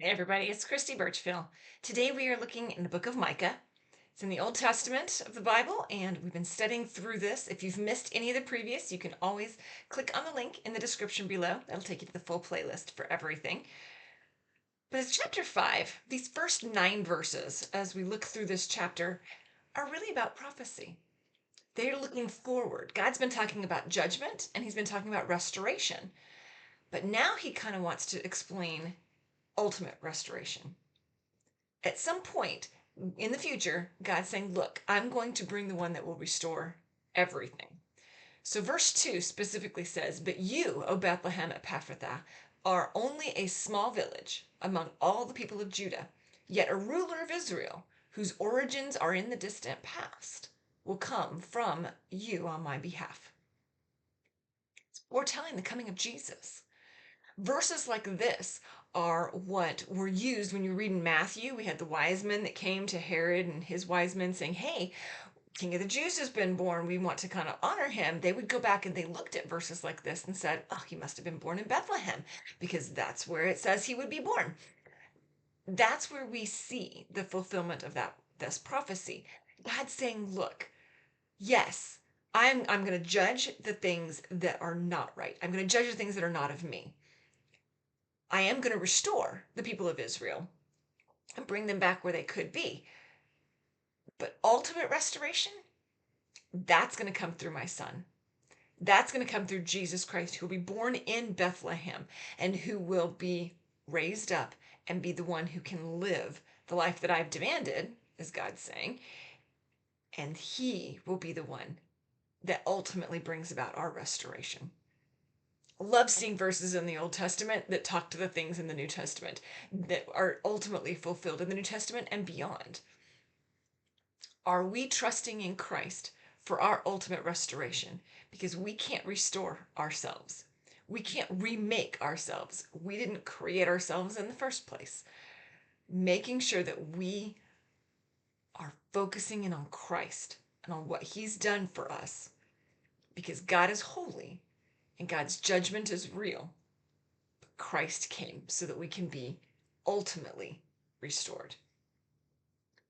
Hey everybody, it's Christy Birchfield. Today we are looking in the book of Micah. It's in the Old Testament of the Bible, and we've been studying through this. If you've missed any of the previous, you can always click on the link in the description below. That'll take you to the full playlist for everything. But it's chapter 5. These first 9 verses, as we look through this chapter, are really about prophecy. They're looking forward. God's been talking about judgment, and he's been talking about restoration. But now he kind of wants to explain ultimate restoration. At some point in the future, God's saying, look, I'm going to bring the one that will restore everything. So verse 2 specifically says, but you, O Bethlehem Ephrathah, are only a small village among all the people of Judah, yet a ruler of Israel, whose origins are in the distant past, will come from you on my behalf. It's foretelling the coming of Jesus. Verses like this are what were used when you read in Matthew. We had the wise men that came to Herod and his wise men saying, hey, King of the Jews has been born. We want to kind of honor him. They would go back and they looked at verses like this and said, oh, he must have been born in Bethlehem because that's where it says he would be born. That's where we see the fulfillment of this prophecy. God's saying, look, yes, I'm going to judge the things that are not right. I'm going to judge the things that are not of me. I am going to restore the people of Israel and bring them back where they could be. But ultimate restoration, that's going to come through my son. That's going to come through Jesus Christ, who will be born in Bethlehem and who will be raised up and be the one who can live the life that I've demanded, as God's saying. And he will be the one that ultimately brings about our restoration. Love seeing verses in the Old Testament that talk to the things in the New Testament that are ultimately fulfilled in the New Testament and beyond. Are we trusting in Christ for our ultimate restoration? Because we can't restore ourselves. We can't remake ourselves. We didn't create ourselves in the first place. Making sure that we are focusing in on Christ and on what he's done for us, because God is holy and God's judgment is real. But Christ came so that we can be ultimately restored.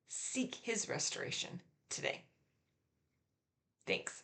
Seek his restoration today. Thanks.